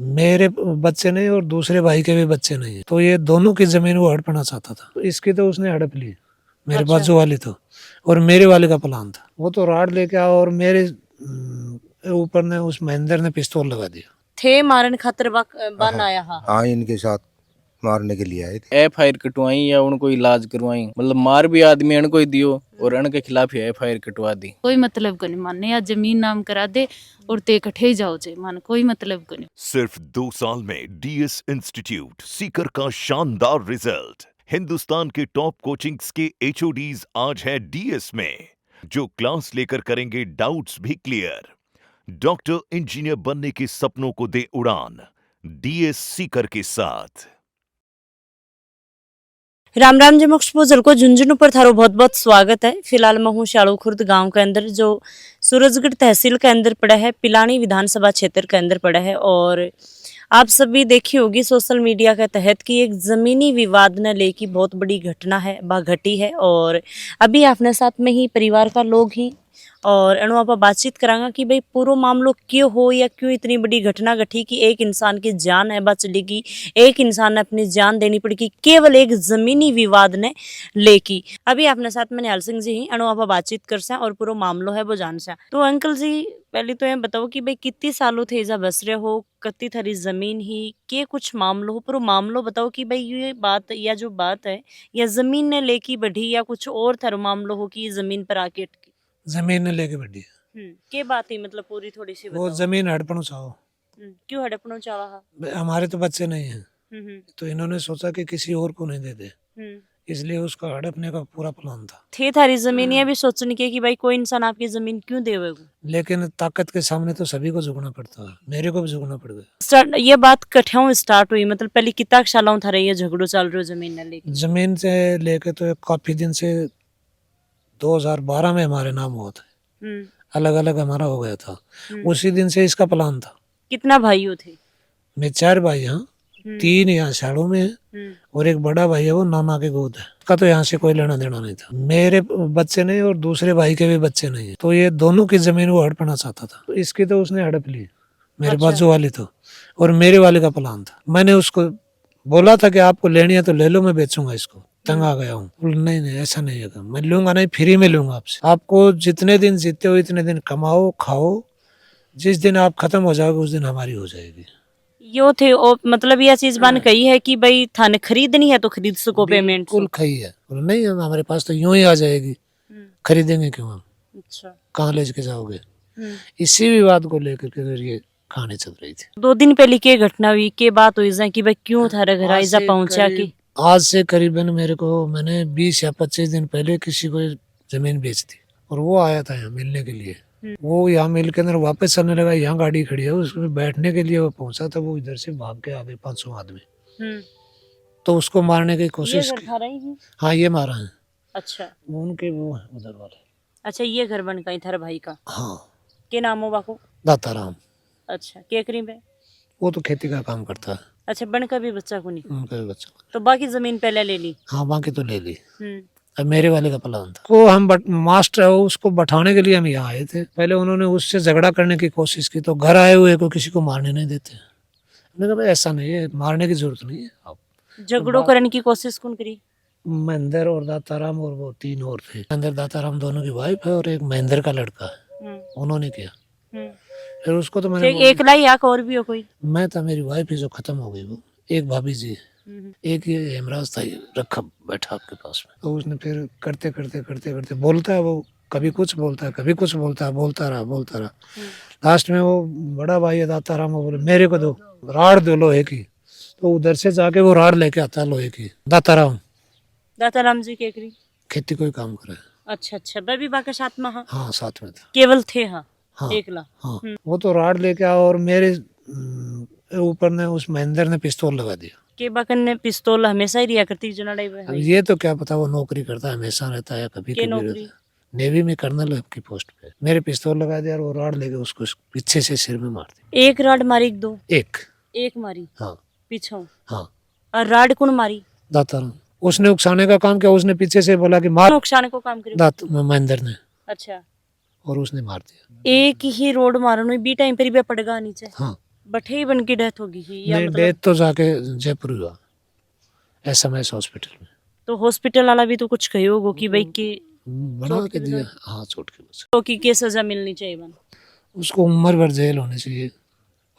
मेरे बच्चे नहीं और दूसरे भाई के भी बच्चे नहीं है, तो ये दोनों की जमीन वो हड़पना चाहता था। तो इसकी तो उसने हड़प ली, मेरे अच्छा। बाजू वाली तो, और मेरे वाले का प्लान था। वो तो राड लेके आओ और मेरे ऊपर ने उस महेंद्र ने पिस्तौल लगा दिया। थे मारन खातर बन आया हा। हाँ, इनके साथ मारने के लिए आए थे। एफआईआर कटवाई या उनको इलाज करवाई, मतलब मार भी आदमी इनको ही दियो और इनके खिलाफ ही एफआईआर कटवा दी। कोई मतलब को नहीं मानने, या जमीन नाम करा दे और ते इकट्ठे ही जाओ जे, मान कोई मतलब को नहीं। सिर्फ 2 साल में डीएस इंस्टीट्यूट सीकर का शानदार रिजल्ट। हिंदुस्तान के टॉप कोचिंग्स के एचओडीज आज है डीएस में, जो क्लास लेकर करेंगे डाउट्स भी क्लियर। डॉक्टर इंजीनियर बनने के सपनों को दे उड़ान डीएस सीकर के साथ। राम राम जी, मोक्ष पूजल को झुंझुनू पर थारो बहुत बहुत स्वागत है। फिलहाल मैं हूँ शाड़ू खुर्द गांव के अंदर, जो सूरजगढ़ तहसील के अंदर पड़ा है, पिलानी विधानसभा क्षेत्र के अंदर पड़ा है। और आप सभी देखी होगी सोशल मीडिया के तहत कि एक जमीनी विवाद ने लेके बहुत बड़ी घटना है बा घटी है। और अभी अपने साथ में ही परिवार का लोग ही और अणु आप बातचीत करांगा कि भाई पूरा मामलो क्यों हो या क्यों इतनी बड़ी घटना घटी कि एक इंसान की जान है बा चलेगी, एक इंसान ने अपनी जान देनी पड़ेगी केवल एक जमीनी विवाद ने लेकी। अभी अपने साथ में निहाल सिंह जी ही अणु आप बातचीत कर से और पूरा मामलो है वो जान से। तो अंकल जी, पहले तो ये बताओ कि भाई कितनी सालों थे जा बस रहे हो, कत्ती थारी जमीन ही के कुछ मामलो हो, पूरा मामलो बताओ कि भाई ये बात या जो बात है या जमीन ने लेकी बढ़ी या कुछ और थारो मामलो हो कि जमीन पर आके अटकी। जमीन ने लेके बढ़ी है। के बात ही मतलब पूरी थोड़ी सी वो बताओ। जमीन हड़पना चाहो। क्यों हड़पना चाहा? हमारे तो बच्चे नहीं हैं, हम्म तो इन्होंने सोचा कि किसी और को नहीं दे दे, इसलिए उसका हड़पने का पूरा प्लान था। थे थारी जमीन ये भी सोचने की कि भाई कोई इंसान आपकी जमीन क्यों देवे। लेकिन ताकत के सामने तो सभी को झुकना पड़ता है, मेरे को भी झुकना पड़ गया। स्टार्ट ये बात कठिया स्टार्ट हुई, मतलब पहले कितना सालों था ये झगड़ो चल रहा जमीन ने लेके? जमीन से लेके तो काफी दिन से 2012 में हमारे नाम हुआ था, अलग अलग हमारा हो गया था। उसी दिन से इसका प्लान था। कितना भाइयों थे? मैं 4 भाई यहाँ, 3 यहाँ शाड़ू में है और एक बड़ा भाई है वो नाना के गोद है। का तो यहाँ से कोई लेना देना नहीं था। मेरे बच्चे नहीं और दूसरे भाई के भी बच्चे नहीं है, तो ये दोनों की जमीन वो हड़पना चाहता था। तो इसकी तो उसने हड़प ली, मेरे बाजू वाली तो, और मेरे वाले का प्लान था। मैंने उसको बोला था कि आपको लेनी है तो ले लो, मैं बेचूंगा इसको, तंग आ गया हूँ। नहीं नहीं ऐसा नहीं है, मैं लूंगा नहीं, फ्री में लूंगा आपसे। आपको जितने दिन जीते हो इतने दिन कमाओ खाओ, जिस दिन आप खत्म हो जाओगे उस दिन हमारी हो जाएगी। यो थे ओ, मतलब यह चीज बन कही है कि भाई थाने खरीदनी है तो खरीद सको पेमेंट। बिल्कुल खई है, नहीं हमारे पास तो यूं ही आ जाएगी, खरीदेंगे क्यों हम? अच्छा। कहाँ ले के जाओगे? इसी विवाद को लेकर के ये कहानी चल रही थी। 2 दिन पहले के घटना हुई के बात हुई जाए कि भाई क्यों थारे घर आइजा पहुंचा कि? आज से करीबन मैंने 20 या 25 दिन पहले किसी को जमीन बेच दी और वो आया था यहाँ मिलने के लिए। वो यहाँ मिल के अंदर वापस चलने लगा, यहाँ गाड़ी खड़ी है उसमें बैठने के लिए वो पहुंचा था। वो इधर से भाग के आ गए 500 आदमी, तो उसको मारने की कोशिश की। हाँ ये मारा है। अच्छा, उनके वो है उधर वाले। अच्छा ये घर बन का थारे भाई का? हाँ। के नाम हो बाको? दाताराम। अच्छा, के करीब है? वो तो खेती का काम करता है। अच्छा, बन का भी बच्चा को नहीं? उनका भी बच्चा। तो बाकी जमीन पहले ले ली? हाँ बाकी तो ले ली। अब मेरे वाले का प्लान था। वो हम मास्टर है उसको बैठाने के लिए हम यहाँ आए थे। पहले उन्होंने उससे झगड़ा करने की कोशिश की, तो घर आए हुए को किसी को मारने नहीं देते। मैंने कहा ऐसा नहीं है, मारने की जरूरत नहीं है। आप झगड़ो करने की कोशिश कौन करी? महेंद्र और दाताराम और वो 3 और थे। महेंद्र दाताराम दोनों की वाइफ है और एक महेंद्र का लड़का है, उन्होंने किया। फिर उसको तो मैंने एक लाई या और भी हो कोई? मैं था, मेरी वाइफ ही जो खत्म हो गई, वो एक भाभी जी, एक ये हेमराज था रखा बैठा आपके पास में। तो उसने फिर करते करते करते करते बोलता है वो, कभी कुछ बोलता है कभी कुछ बोलता है, बोलता रहा। लास्ट में वो बड़ा भाई है दाताराम, वो बोले मेरे को दो राड़ दो लोहे की। तो उधर से जाके वो राड़ लेके आता है लोहे की। दाताराम जी के करी खेती कोई काम करे। अच्छा अच्छा, बेबी बाका साथ में? हाँ साथ में था, केवल थे? हाँ हाँ एकला। हाँ। वो तो राड़ लेके आओ और मेरे ऊपर ने उस महेंद्र ने पिस्तौल लगा दिया। के बाकन ने पिस्तौल हमेशा ही रिया करती जो लड़ाई अब ये तो क्या पता वो नौकरी करता है हमेशा रहता है, कभी के कभी नौकरी? नेवी में कर्नल की पोस्ट पे। मेरे पिस्तौल लगा दिया और वो राड लेके उसको पीछे से सिर में मार दिया। एक राड मारी? 2? एक मारी। हाँ पीछे? हाँ। और राड कौन मारी? दाताराम। उसने उकसाने का काम किया, उसने पीछे से बोला कि मार। उकसाने को काम करियो? महेंद्र ने। अच्छा। और उसने मार दिया। एक ही रोड मारनो बी टाइम पर भी पड़ेगा नीचे? हाँ। बठे ही बन की डेथ होगी ही या नहीं, मतलब डेथ तो जाके जयपुर हुआ, SMS हॉस्पिटल में। तो हॉस्पिटल वाला भी तो कुछ कही होगा कि भाई की बना चोट के की दिया, वजह हाँ, चोट की वजह तो की सजा मिलनी चाहिए बन। से। उसको उम्र भर जेल होनी चाहिए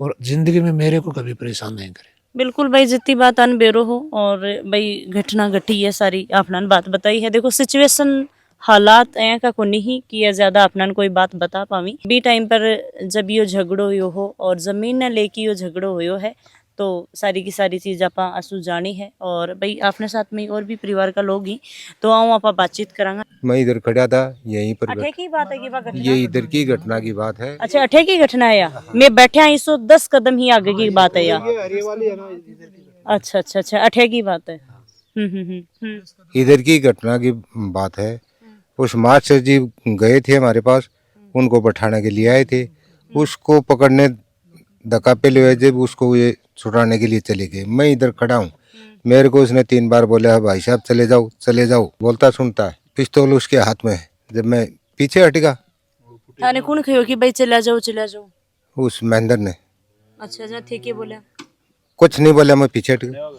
और जिंदगी में मेरे को कभी परेशान नहीं करे। बिल्कुल भाई, जितनी बात अनबेरो हो और भाई घटना घटी है सारी आपने बात बताई है। देखो सिचुएशन हालात ऐ का को नहीं कि ये ज्यादा अपना कोई बात बता पावी बी टाइम पर जब यो झगड़ो हुयो हो और जमीन न लेके यो झगड़ो हुयो है तो सारी की सारी चीज आप आसू जानी है और भाई अपने साथ में और भी परिवार का लोग ही तो आओ आप बातचीत करांगा। मैं इधर खड़ा था, यहीं पर अठे की बात है कि बा घटना, ये इधर की घटना की बात है। अच्छा अठे की घटना है या मैं बैठे 110 कदम ही आगे की बात है या? अच्छा अच्छा अच्छा, अठे की बात है। इधर की घटना की बात है। उस मास्टर जी गए थे हमारे पास, उनको बैठाने के लिए आए थे। उसको पकड़ने धक्का पे ले जब उसको ये छुड़ाने के लिए चले गए। मैं इधर खड़ा हूँ, मेरे को उसने 3 बार बोला भाई साहब चले जाओ चले जाओ, बोलता सुनता है। पिस्तौल उसके हाथ में है। जब मैं पीछे हटेगा, थाने कौन कहो कि भाई चला जाओ चला जाओ? उस महेंद्र ने अच्छा अच्छा, थे के बोला? कुछ नहीं बोला। मैं पीछे हट गया,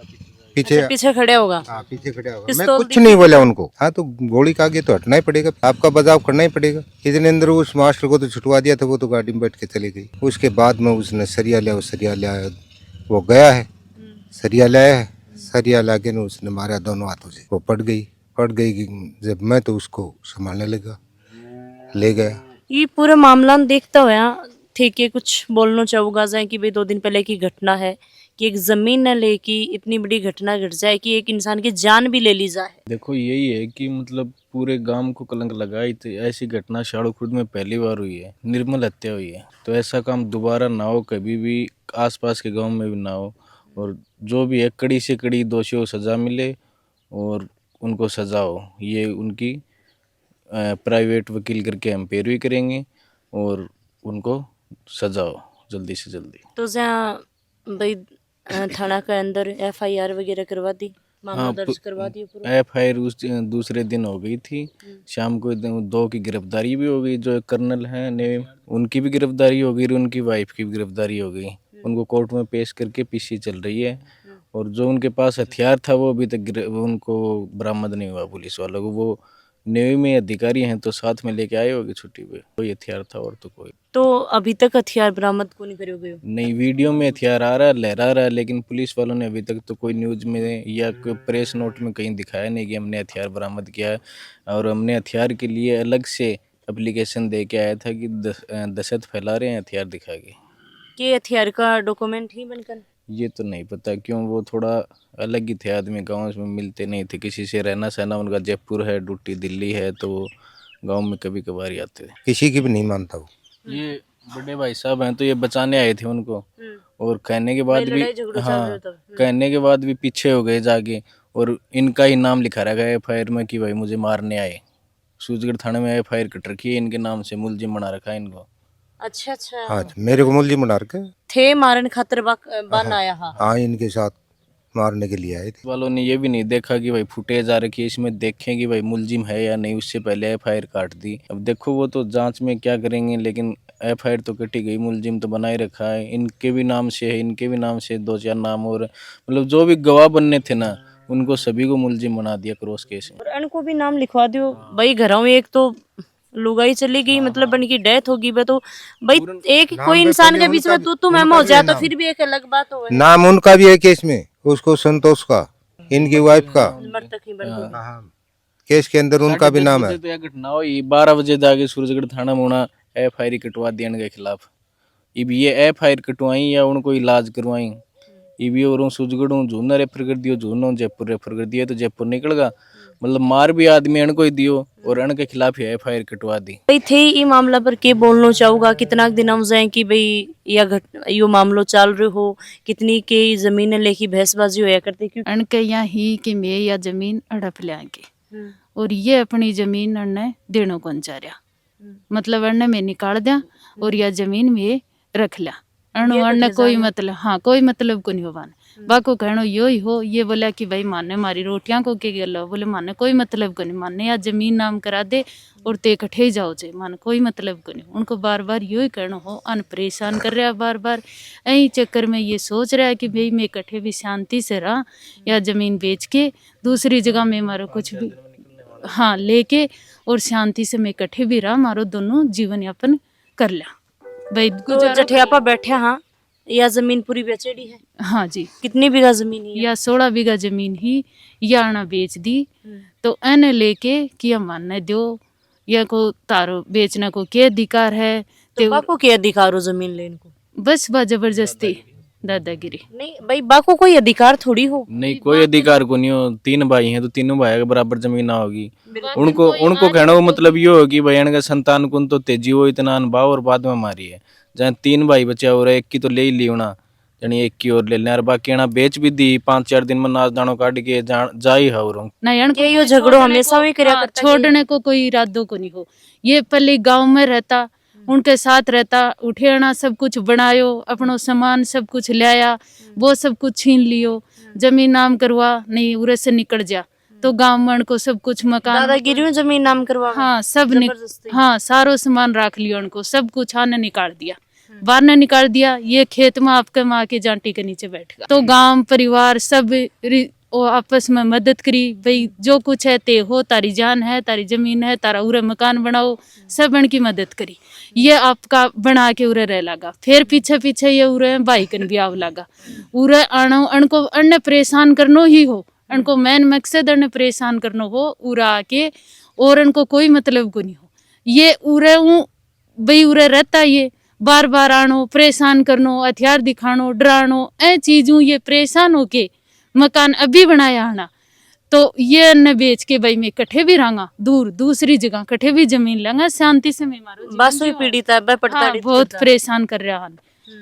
पीछे अच्छा, पीछे खड़े होगा। हाँ पीछे खड़ा होगा। मैं पिस्तौल कुछ नहीं बोला उनको। हाँ तो गोली का आगे तो हटना ही पड़ेगा, आपका बचाव करना ही पड़ेगा। इतने अंदर उस मास्टर को तो छुटवा दिया था, वो तो गाड़ी में बैठ के चली गई। उसके बाद में उसने सरिया लिया, वो सरिया लिया, वो गया है सरिया लाया है। सरिया ला के उसने मारा दोनों हाथों से, वो पड़ गई कि जब मैं तो उसको संभालने लगा, ले गया। ये पूरा मामला देखता हुआ ठीक है, कुछ बोलना चाहूंगा जाए कि भाई 2 दिन पहले की घटना है कि एक जमीन न लेके इतनी बड़ी घटना घट जाए कि एक इंसान की जान भी ले ली जाए। देखो यही है कि मतलब पूरे गांव को कलंक लगाई थी। ऐसी घटना शाड़ू खुर्द में पहली बार हुई है, निर्मल हत्या हुई है। तो ऐसा काम दोबारा ना हो, कभी भी आसपास के गांव में भी ना हो। और जो भी है कड़ी से कड़ी दोषियों को सजा मिले और उनको सजा हो। ये उनकी प्राइवेट वकील करके हम पैरवी करेंगे और उनको सजा हो जल्दी से जल्दी। तो जहाँ भाई थाना के अंदर FIR वगैरह करवा दी, मामला हाँ, दर्ज करवा दिया पूरा? FIR उस दूसरे दिन हो गई थी। शाम को 2 की गिरफ्तारी भी हो गई। जो एक कर्नल हैं नेवी, उनकी भी गिरफ्तारी हो गई और उनकी वाइफ की भी गिरफ्तारी हो गई। उनको कोर्ट में पेश करके PC चल रही है। और जो उनके पास हथियार था वो अभी तक उनको बरामद नहीं हुआ पुलिस वालों को। वो नेवी में अधिकारी हैं तो साथ में लेके आए होगी छुट्टी पे। कोई हथियार था और तो कोई तो अभी तक हथियार बरामद को नहीं करोगे? नहीं। वीडियो में हथियार आ रहा है, लहरा रहा है, लेकिन पुलिस वालों ने अभी तक तो कोई न्यूज में या कोई प्रेस नोट में कहीं दिखाया नहीं कि हमने हथियार बरामद किया है। और हमने हथियार के लिए अलग से एप्लीकेशन दे के आया था कि दहशत फैला रहे हैं हथियार दिखा के। कि हथियार का डॉक्यूमेंट ही बनकर? ये तो नहीं पता, क्यों वो थोड़ा अलग ही थे आदमी, गाँव में मिलते नहीं थे किसी से। रहना सहना उनका जयपुर है, ड्यूटी दिल्ली है, तो वो गाँव में कभी कभार ही आते थे। किसी की भी नहीं मानता वो। ये बड़े भाई साहब हैं तो ये बचाने आए थे उनको। और कहने के बाद भी, हाँ, कहने के बाद भी पीछे हो गए जाके। और इनका ही नाम लिखा रखा है FIR में कि भाई मुझे मारने आए। सूरजगढ़ थाने में FIR कट रखी है इनके नाम से, मुलजिम बना रखा है इनको। अच्छा अच्छा, हाँ मेरे को मुलजिम बना के थे मारन खातर बन आया। हाँ हाँ इनके साथ मारने के लिए आए थे। वालों ने ये भी नहीं देखा कि भाई फुटेज आ रखी है, इसमें देखें कि भाई मुलजिम है या नहीं। उससे पहले FIR काट दी। अब देखो वो तो जांच में क्या करेंगे, लेकिन FIR तो कटी गई, मुलजिम तो बनाए रखा है। इनके भी नाम से है, इनके भी नाम से 2-4 नाम और मतलब जो भी गवाह बनने थे ना, उनको सभी को मुलजिम बना दिया क्रॉस केस में। और इनको भी नाम लिखवा दियो भाई। घरों में एक तो लुगाई चली गई, मतलब उनकी डेथ होगी तो भाई एक कोई इंसान के बीच में तू मैं हो जाए तो फिर भी एक अलग बात हो। नाम उनका भी है केस में, उसको संतोष का, इनकी वाइफ का। मरतक ही बन गई। केस के अंदर उनका भी नाम है। तो यह घटना हुई 12 बजे जाके सूरजगढ़ थाना में होना FIR कटवा दिया इनके खिलाफ। इब ये FIR कटवाई या उनको इलाज करवाई। इब ये और सूरजगढ़ झूना रेफर कर दियो, झूना जयपुर रेफर कर दिया तो जयपुर निकल गया। मतलब मार भी आदमी अण को ही दियो और अण के खिलाफ ही FIR कटवा दी। भाई थे ये मामला पर के बोलना चाहूंगा कितना दिन हो जाए कि भाई यो मामलो चल रहे हो, कितनी के जमीन लेके बहसबाजी होया करती क्योंकि अण के यहाँ ही कि मैं या जमीन हड़प लियांगे और ये अपनी जमीन अण्ने देनो कौन चाह रहा। मतलब अण्ने में निकाल दिया और यह जमीन में रख लिया अणु ये अण्ण कटे कोई जाए। मतलब, हाँ कोई मतलब को नहीं हो बाने बाको कहनो यो ही हो। ये बोला कि भाई माने मारी रोटियां को के गलो, बोले माने कोई मतलब को नहीं, माने या जमीन नाम करा दे और ते इकट्ठे ही जाओ जे, माने कोई मतलब को नहीं। उनको बार बार यो ही कहनो हो, अन परेशान कर रहा बार बार। यही चक्कर में ये सोच रहा है कि भाई मैं इकट्ठे भी शांति से रहा, या जमीन बेच के दूसरी जगह में मारो कुछ भी हाँ लेके और शांति से मैं इकट्ठे भी रहा, मारो दोनों जीवन यापन कर लिया भाई। तो गुजारा जठियापा बैठे हाँ, या जमीन पूरी बेचेड़ी है? हाँ जी, कितनी बीघा जमीन है? या 16 बीघा जमीन ही या आना बेच दी। तो एने लेके कि हम मानने दो, या को तारो बेचने को क्या अधिकार है? तो बाको के अधिकार हो जमीन लेने को? बस बा जबरदस्ती दादागिरी। नहीं भाई, बाको कोई अधिकार थोड़ी हो। नहीं कोई अधिकार को नहीं हो। 3 भाई हैं तो तीनों भाई के बराबर जमीन ना होगी। उनको कहना को मतलब ये हो कि भाई इनका संतान कुन तो तेजी हो इतना अनभाव और बाद में मारी है। जहाँ 3 भाई बचे हो रहे, एक की तो ले ही ली होना, यानी एक की और ले लेना, और बाकी ना बेच भी दी 5-4 दिन में नाच दानो काट के जा ही हो रहा। नहीं ये यो झगड़ो हमेशा भी करया करता है। छोड़ने को कोई इरादों को नहीं हो। ये पहले गांव में रहता, उनके साथ रहता, उठेना सब कुछ बनायो, अपनो सामान सब कुछ लाया, वो सब कुछ छीन लियो, जमीन नाम करवा नहीं, उरे से निकल जा। तो गांव में उनको सब कुछ मकान दादागिरी में जमीन नाम करवा। हाँ सब जबरदस्ती। हाँ सारो सामान रख लिया, उनको सब कुछ आने निकाल दिया, बाहर ने निकाल दिया। ये खेत में आपके माँ के जांटी के नीचे बैठ गया। तो गांव परिवार सब वो आपस में मदद करी, भाई जो कुछ है ते हो, तारी जान है, तारी जमीन है, तारा उरे मकान बनाओ, सब उनकी मदद करी। ये आपका बना के उरे रह लगा। फिर पीछे पीछे ये उरे भाई कन भी आव लगा। उरे आनो अनको अन्य परेशान करनो ही हो, उनको मेन मकसद अन्य परेशान करनो हो उरा आके, और उनको कोई मतलब को नहीं हो। ये उरे भाई उरे रहता, ये बार बार आनो परेशान करनो, हथियार दिखानो, डरानो, ए चीजों ये परेशान होके मकान अभी बनाया आना। तो ये अन्न बेच के भाई मैं इकट्ठे भी रहूंगा, दूर दूसरी जगह कट्ठे भी जमीन लूंगा, शांति से मैं मारो जीवन बस वही जीवा। पीड़ित है, बे पड़ता हाँ, बहुत परेशान कर रहा है।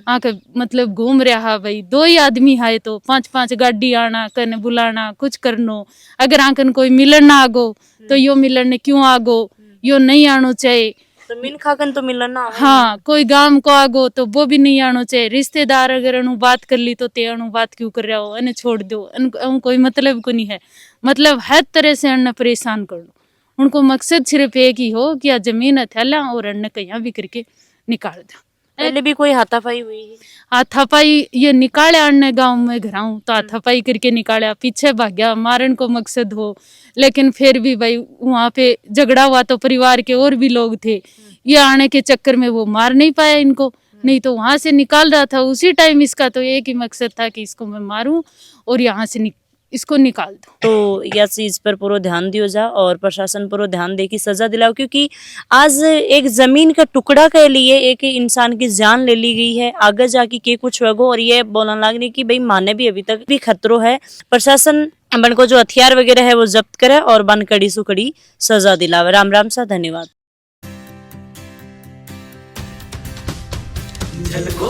आके मतलब घूम रहा भाई, 2 ही आदमी है तो 5-5 गाड़ी आना कने बुलाना कुछ करनो। अगर आंकन कोई मिलन ना आगो तो यो मिलन ने क्यों आगो, यो नहीं आनो चाहिए। जमीन खाकन तो मिलन ना। हाँ कोई गांव को आगो तो वो भी नहीं आनो चाहिए। रिश्तेदार अगर अनु बात कर ली तो ते अनु बात क्यों कर रहा हो, अने छोड़ दो, कोई मतलब को नहीं है। मतलब हर तरह से अन्न परेशान कर लो। उनको मकसद सिर्फ एक ही हो कि जमीन हथेला और अन्न कहीं भी करके निकाल दो। पहले भी कोई हाथापाई हुई है? हाथापाई ये निकाले अन्य गांव में घराऊं तो हाथापाई करके निकाला, पीछे भाग्या मारन को मकसद हो। लेकिन फिर भी भाई वहां पे झगड़ा हुआ तो परिवार के और भी लोग थे, ये आने के चक्कर में वो मार नहीं पाया इनको, नहीं तो वहां से निकाल रहा था उसी टाइम। इसका तो एक ही मकसद था कि इसको मैं मारूं और यहाँ से इसको निकाल दो। तो यह चीज पर पूरा ध्यान दियो जा और प्रशासन पूरा ध्यान दे की सजा दिलाओ, क्योंकि आज एक जमीन का टुकड़ा के लिए एक इंसान की जान ले ली गई है। आगे जाके के कुछ होगा और ये बोलने लगने की भाई माने भी अभी तक भी खतरो है। प्रशासन बन को जो हथियार वगैरह है वो जब्त करे और बन कड़ी सु कड़ी सजा दिलावे। राम राम सा, धन्यवाद। झलको